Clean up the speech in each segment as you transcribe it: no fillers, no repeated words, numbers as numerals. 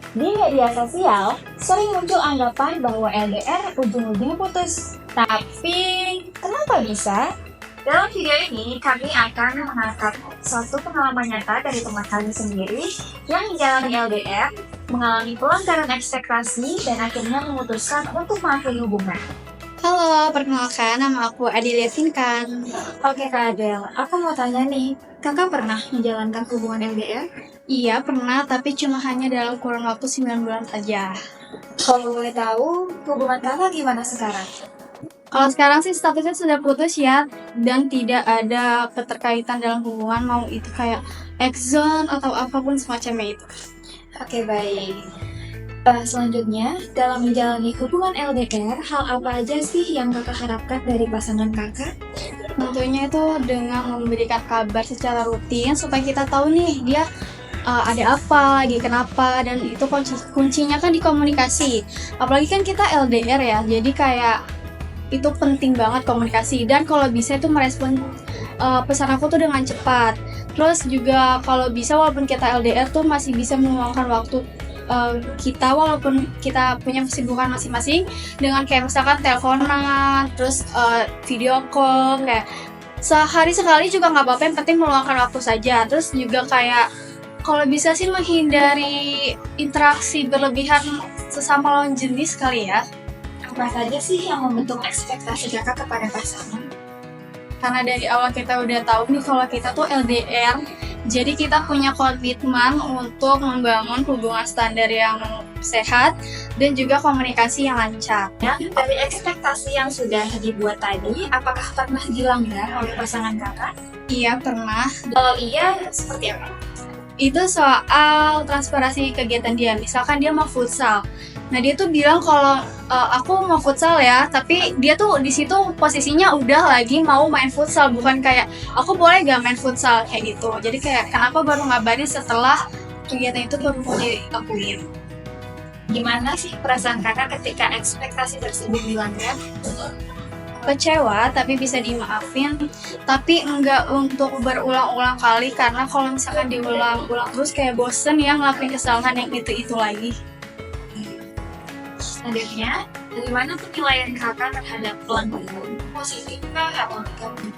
Di media sosial, sering muncul anggapan bahwa LDR ujung-ujungnya putus. Tapi, kenapa bisa? Dalam video ini, kami akan mengangkat suatu pengalaman nyata dari teman kami sendiri yang menjalani LDR, mengalami pelanggaran ekspektasi, dan akhirnya memutuskan untuk mengakhiri hubungan. Halo, perkenalkan nama aku Adelia Finkan. Oke Kak Adel, aku mau tanya nih, kakak pernah menjalankan hubungan LDR? Iya, pernah, tapi cuma hanya dalam kurun waktu 9 bulan saja. Kalau boleh tahu, hubungan kakak gimana sekarang? Kalau sekarang sih statusnya sudah putus ya, dan tidak ada keterkaitan dalam hubungan, mau itu kayak ex-zone atau apapun semacamnya itu. Oke, baik. Selanjutnya, dalam menjalani hubungan LDR, hal apa aja sih yang kakak harapkan dari pasangan kakak? Tentunya itu dengan memberikan kabar secara rutin supaya kita tahu nih dia ada apa, lagi kenapa, dan itu kuncinya kan di komunikasi. Apalagi kan kita LDR ya, jadi kayak itu penting banget komunikasi, dan kalau bisa itu merespon pesan aku tuh dengan cepat. Terus juga kalau bisa walaupun kita LDR tuh masih bisa meluangkan waktu kita walaupun kita punya kesibukan masing-masing dengan kayak misalkan teleponan, terus video call, kayak sehari sekali juga nggak apa-apa, yang penting meluangkan waktu saja. Terus juga kayak kalau bisa sih menghindari interaksi berlebihan sesama lawan jenis kali ya. Apa saja sih yang membentuk ekspektasi kakak kepada pasangan? Karena dari awal kita udah tahu nih kalau kita tuh LDR, jadi kita punya komitmen untuk membangun hubungan standar yang sehat dan juga komunikasi yang lancar. Ya, dari ekspektasi yang sudah dibuat tadi, apakah pernah dilanggar oleh pasangan kakak? Iya, pernah. Kalau iya, seperti apa? Itu soal transparansi kegiatan dia. Misalkan dia mau futsal. Nah, dia tuh bilang kalau aku mau futsal ya, tapi dia tuh di situ posisinya udah lagi mau main futsal, bukan kayak aku boleh gak main futsal kayak gitu. Jadi kayak kenapa baru ngabarin setelah kegiatan itu baru mau dilakuin. Gimana sih perasaan kakak ketika ekspektasi tersebut dilanggar? Kecewa, tapi bisa dimaafin, tapi enggak untuk berulang-ulang kali, karena kalau misalkan diulang-ulang terus kayak bosen ya ngelakuin kesalahan yang itu lagi. Selanjutnya, bagaimana penilaian kakak terhadap pelanggaran? Positif kah atau negatif?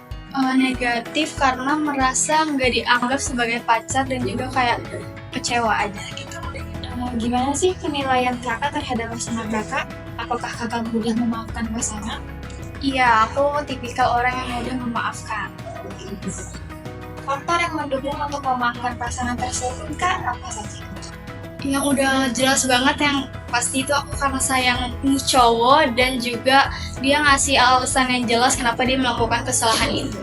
Negatif karena merasa nggak dianggap sebagai pacar dan juga kayak kecewa aja gitu. Gimana sih penilaian kakak terhadap pasangan kakak? Apakah kakak mudah memaafkan pasangan? Iya, aku tipikal orang yang mudah memaafkan. Faktor yang mendukung untuk memaafkan pasangan tersebut kak apa saja? Yang udah jelas banget, yang pasti itu aku karena sayang nih cowok, dan juga dia ngasih alasan yang jelas kenapa dia melakukan kesalahan itu.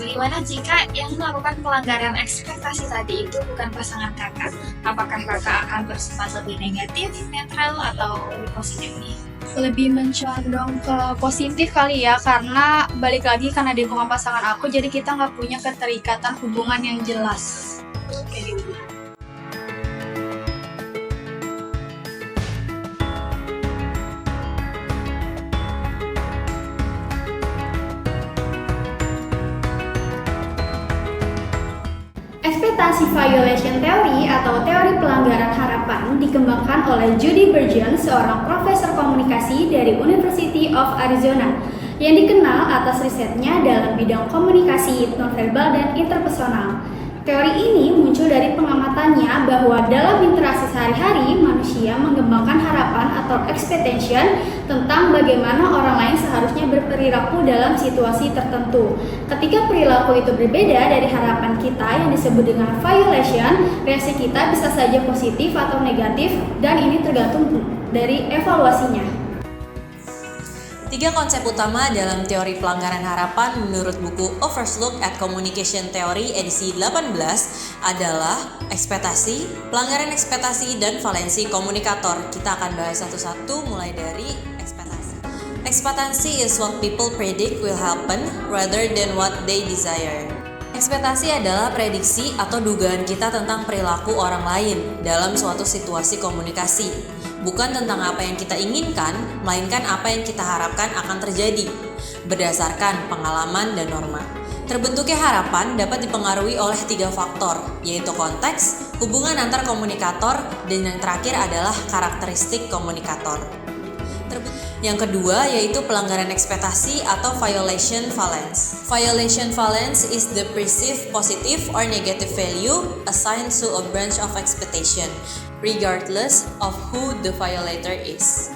Bagaimana jika yang melakukan pelanggaran ekspektasi tadi itu bukan pasangan kakak? Apakah kakak akan bersifat lebih negatif, netral, atau lebih positif nih? Lebih mencondong ke positif kali ya, karena balik lagi karena dia bukan pasangan aku, jadi kita nggak punya keterikatan hubungan yang jelas. Kayak gitu. Ekspektasi violation theory atau teori pelanggaran harapan dikembangkan oleh Judy Burgeon, seorang profesor komunikasi dari University of Arizona, yang dikenal atas risetnya dalam bidang komunikasi nonverbal dan interpersonal. Teori ini muncul dari pengamatannya bahwa dalam interaksi sehari-hari, manusia mengembangkan harapan atau expectation tentang bagaimana orang lain seharusnya berperilaku dalam situasi tertentu. Ketika perilaku itu berbeda dari harapan kita yang disebut dengan violation, reaksi kita bisa saja positif atau negatif, dan ini tergantung dari evaluasinya. 3 konsep utama dalam teori pelanggaran harapan menurut buku A First Look at Communication Theory edisi 18 adalah ekspektasi, pelanggaran ekspektasi, dan valensi komunikator. Kita akan bahas satu-satu mulai dari ekspektasi. Ekspektasi is what people predict will happen rather than what they desire. Ekspektasi adalah prediksi atau dugaan kita tentang perilaku orang lain dalam suatu situasi komunikasi. Bukan tentang apa yang kita inginkan, melainkan apa yang kita harapkan akan terjadi, berdasarkan pengalaman dan norma. Terbentuknya harapan dapat dipengaruhi oleh 3 faktor, yaitu konteks, hubungan antar komunikator, dan yang terakhir adalah karakteristik komunikator. Yang kedua yaitu pelanggaran ekspektasi atau violation valence. Violation valence is the perceived positive or negative value assigned to a branch of expectation, regardless of who the violator is.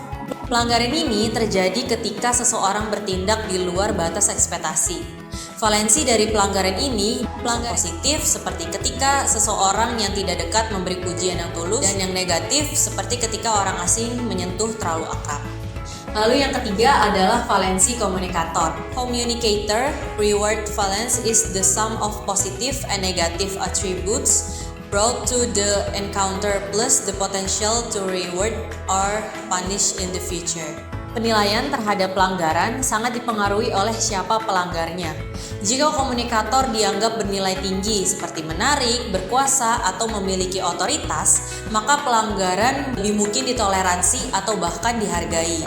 Pelanggaran ini terjadi ketika seseorang bertindak di luar batas ekspektasi. Valensi dari pelanggaran ini, pelanggaran positif seperti ketika seseorang yang tidak dekat memberi pujian yang tulus, dan yang negatif seperti ketika orang asing menyentuh terlalu akrab. Lalu yang ketiga adalah valensi komunikator. Communicator reward valence is the sum of positive and negative attributes brought to the encounter plus the potential to reward or punish in the future. Penilaian terhadap pelanggaran sangat dipengaruhi oleh siapa pelanggarnya. Jika komunikator dianggap bernilai tinggi seperti menarik, berkuasa, atau memiliki otoritas, maka pelanggaran lebih mungkin ditoleransi atau bahkan dihargai.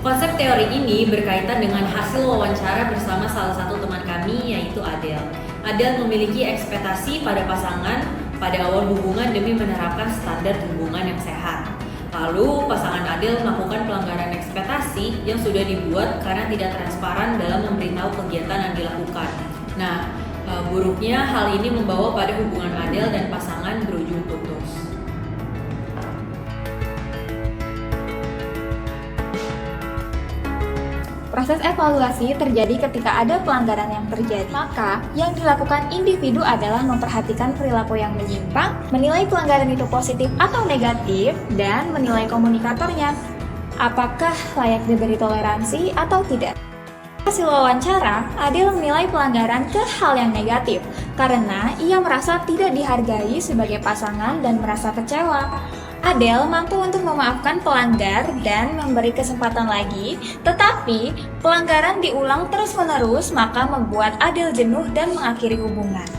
Konsep teori ini berkaitan dengan hasil wawancara bersama salah satu teman kami, yaitu Adele. Adele memiliki ekspektasi pada pasangan pada awal hubungan demi menerapkan standar hubungan yang sehat. Lalu pasangan Adele melakukan pelanggaran ekspektasi yang sudah dibuat karena tidak transparan dalam memberitahu kegiatan yang dilakukan. Nah, buruknya hal ini membawa pada hubungan Adele dan pasangan berujung putus. Proses evaluasi terjadi ketika ada pelanggaran yang terjadi. Maka, yang dilakukan individu adalah memperhatikan perilaku yang menyimpang, menilai pelanggaran itu positif atau negatif, dan menilai komunikatornya. Apakah layak diberi toleransi atau tidak? Hasil wawancara, Adele menilai pelanggaran ke hal yang negatif karena ia merasa tidak dihargai sebagai pasangan dan merasa kecewa. Adele mampu untuk memaafkan pelanggar dan memberi kesempatan lagi, tetapi pelanggaran diulang terus-menerus maka membuat Adele jenuh dan mengakhiri hubungan.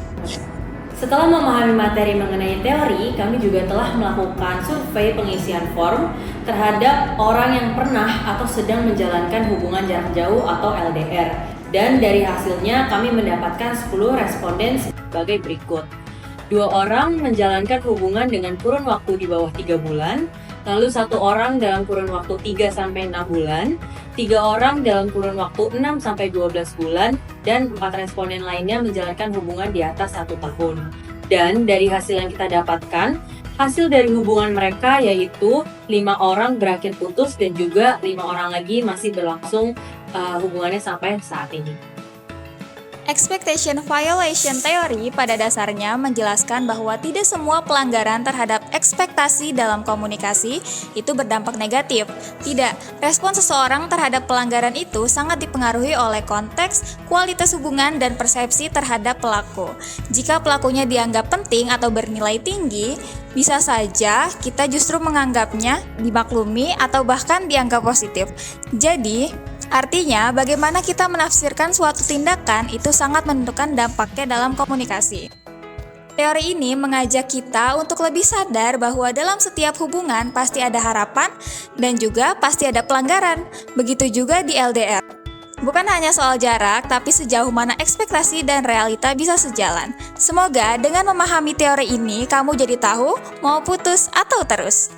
Setelah memahami materi mengenai teori, kami juga telah melakukan survei pengisian form terhadap orang yang pernah atau sedang menjalankan hubungan jarak jauh atau LDR. Dan dari hasilnya kami mendapatkan 10 responden sebagai berikut. 2 orang menjalankan hubungan dengan kurun waktu di bawah 3 bulan, lalu 1 orang dalam kurun waktu 3-6 bulan, 3 orang dalam kurun waktu 6-12 bulan, dan 4 responden lainnya menjalankan hubungan di atas 1 tahun. Dan dari hasil yang kita dapatkan, hasil dari hubungan mereka yaitu 5 orang berakhir putus dan juga 5 orang lagi masih berlangsung hubungannya sampai saat ini. Expectation violation theory pada dasarnya menjelaskan bahwa tidak semua pelanggaran terhadap ekspektasi dalam komunikasi itu berdampak negatif. Tidak, respon seseorang terhadap pelanggaran itu sangat dipengaruhi oleh konteks, kualitas hubungan, dan persepsi terhadap pelaku. Jika pelakunya dianggap penting atau bernilai tinggi, bisa saja kita justru menganggapnya dimaklumi atau bahkan dianggap positif. Jadi, artinya, bagaimana kita menafsirkan suatu tindakan itu sangat menentukan dampaknya dalam komunikasi. Teori ini mengajak kita untuk lebih sadar bahwa dalam setiap hubungan pasti ada harapan dan juga pasti ada pelanggaran. Begitu juga di LDR. Bukan hanya soal jarak, tapi sejauh mana ekspektasi dan realita bisa sejalan. Semoga dengan memahami teori ini, kamu jadi tahu mau putus atau terus.